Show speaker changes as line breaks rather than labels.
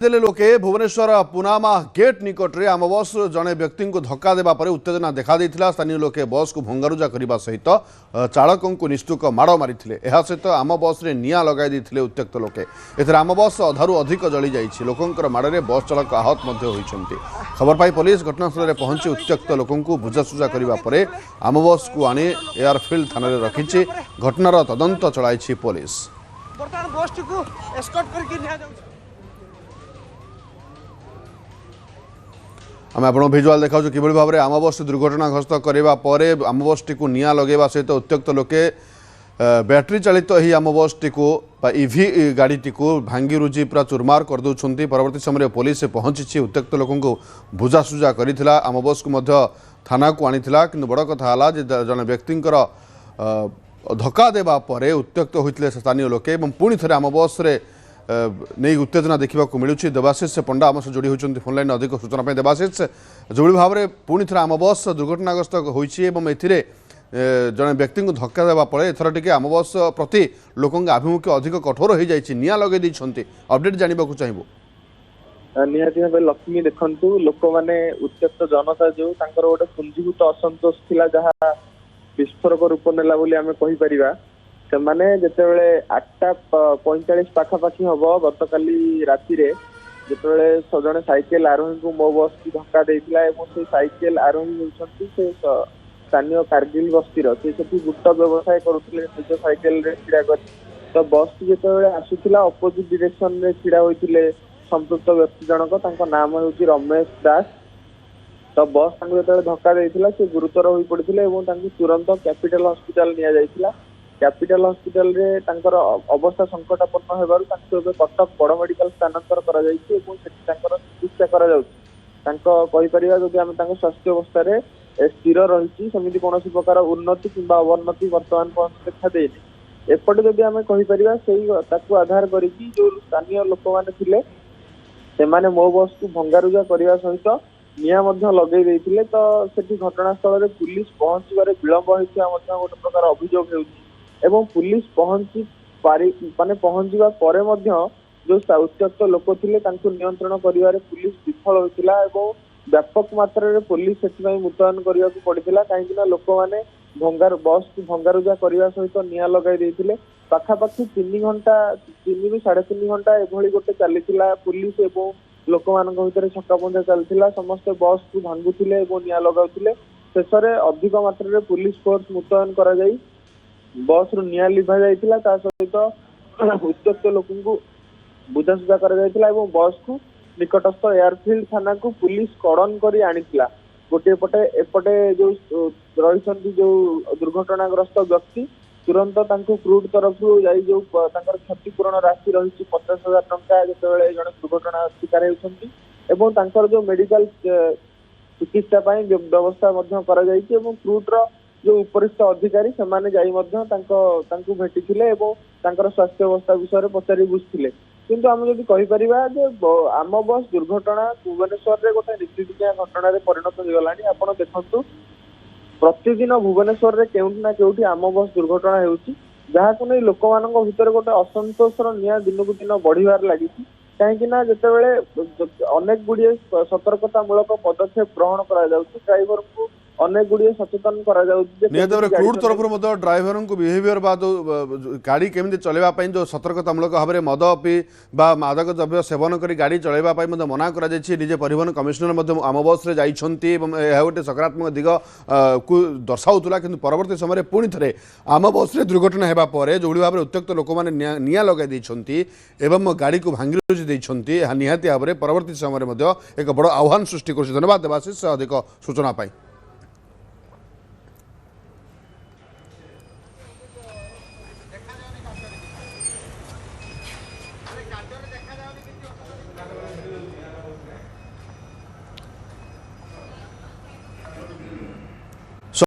देले लोके भुवनेश्वर पुनामा गेट निकट में आम बस जड़े व्यक्ति को धक्का देवा पर उत्तेजना देखा देता। स्थानीय लोके बस को भंगारुजा करने सहित चालकों को निष्ठुक माड़ मारी सहित आम बस रे निआं लगाई उत्त्यक्त लोके। एथर आम बस अधारू अधिक जली जाइए। लोकंर माड़े बस चालक आहत होती। खबर पाई पुलिस घटनास्थल में पहुंची उत्त्यक्त लोकों को बुझासुझा करने आम बस को आनी एयरफिल्ड थाना रखी घटनार तदंत चलाई पुलिस। आम आप भिजुआल देखा कि भाव में आम बस दुर्घटनाग्रस्त करने आम बस टी निआं लगेवा सहित उत्त्यक्त लोके बैटेरी चालित ही आम बस टी इभि गाड़ी टी भांगी रुजी पूरा चुरमार करदे। परवर्ती समय पुलिस पहुंची उत्त्यक्त लोकों को बुझासुझा करा आम बस को थाना को आनी कि बड़ कथा जड़े व्यक्ति धक्का देवा उत्त्यक्त होते स्थानीय लोके पुणी थे आम बस नहीं उत्तेजना देखा मिलूँ। देवाशीष पंडा आम सह जोड़ी होती फोन लाइन अधिक सूचना। देवाशीष, जो भाव में पुणी थे आम बस दुर्घटनाग्रस्त होती जड़े व्यक्ति को धक्का देवा एथर टे आम बस प्रति लोकों आभिमुख्य अधिक कठोर हो जाए निआं लगे अपडेट जानवा चाहबू।
निहाती भाव लक्ष्मी देखु लोक मैंने उत्त्यक्त जनता जो गोटे पुंजीभूत असंतोष थिला जहाँ विस्फोरक रूप नेला बोली आमे कहि परिबा। सेमाने जेतेबेले 8:45 पाखापाखी हम गतकाली राति जेतेबेले जड़े साइकेल आरोही को मो बस की धक्का देइतिला एवं से साइकेल आरोही होउछंती से स्थानीय कारगिल बस्तीर से गुट व्यवसाय करुले निज साइकेल रे छिड़ा कर तो बस जेतेबेले आसुतिला अपोजिट डायरेक्शन रे छिड़ा होइतिले संपृक्त व्यक्ति जनक तांको नाम होउची रमेश दास। तो बस जो धक्का देता से गुरुतर हो पड़ते तुरंत कैपिटल हॉस्पिटल निया जाइथिला। कैपिटल हॉस्पिटल रे तांकर अवस्था संकटापन्न होबारु कटक बड़ मेडिकल स्थानांतर करा जाइछि एवं सेठी तांकर चिकित्सा करा जाउछि। कहि परिबा जदि आमे तांको स्वास्थ्य अवस्था रे स्थिर रहिछि सेमिति कोनोसी प्रकार उन्नति किंबा अवनति वर्तमान पर्यंत देखा देनि। एपटे जदि आमे कहि परिबा सेही ताकू आधार करिकि जो स्थानीय लोक माने थिले सेमाने मो बस को भंगारुजा करिवा सहित निआं लगे देते। तो सेठी घटनास्थल में पुलिस पहुंचबार विलंब होता गोटे प्रकार अभियोग हो पुलिस पहुंची माने पहुंचवा पर जो उत्त्यक्त लोक थे नियंत्रण कर पुलिस विफल होता। व्यापक मात्रा रे पुलिस से मुतयन करने को पड़ता कहीं लोक मैंने बस को भंगारुजा करने सहित निआं लगे देते। पाखापाखी 3 घंटा 3 ରୁ 3.5 घंटा एभली गोटे चली पुलिस एवं लोक मान भर छक्का चलता। समस्ते बस को भांगुले निआं लगाउले। शेष में अधिक मात्रा रे पुलिस फोर्स मुतयन करा जाई बस रु निआं लिभा जाइतिला। ता सहित उत्त्यक्त लोकों को बुझासुझा करा जाइतिला एवं बस को निकटस्थ एयरफिल्ड थाना को पुलिस कड़न करी आनिथिला। गोटे पटे एपटे जो रही जो दुर्घटनाग्रस्त व्यक्ति तुरंत क्रूड तरफ जो क्षतिपूरण राशि रही 50,000 टंका जिते जड़े दुर्घटना शिकार होती जो मेडिकल चिकित्सा व्यवस्था क्रूड जो उपरिस्थ अधिकारी से भेटी स्वास्थ्य अवस्था विषय पचारि बुझते। किंतु आम जब कहीपर आम बस दुर्घटना भुवनेश्वर में गोटे नीतिदिनिया घटना परिणत हो गलानी। आप देखु प्रतिदिन भुवनेश्वर में केउठी ना केउठी आम बस दुर्घटना होउची जहाँ को नहीं लोक मान भीतर गोटे असंतोषर निआं दिन को दिन बढ़िबार लगी। कहीं जितेबाला अनेक गुड़िए सतर्कतामूलक पदक्षेप ग्रहण करा ड्राइवर को अनेक गुड़िए सचेतन करा
क्रूड तरफ ड्राइवर को बिहेवियर गाड़ी केमी चलवाई जो सतर्कतामूलक भाव में मद पी मादक द्रव्य सेवन कर गाड़ी चलवाई मना करे परिवहन कमिशनर आम बस जाइछंती गोटे सकारात्मक दिग को दर्शाऊला। कि परवर्ती समय पुणी थे आम बस दुर्घटना होगा जो भाव में उत्त्यक्त लोक मैंने निआं लगे एवं गाड़ी को भांगी निहाती भाव में परवर्ती समय एक बड़ आह्वान सृष्टि कर। धन्यवाद देवाशीष अधिक सूचना पाई।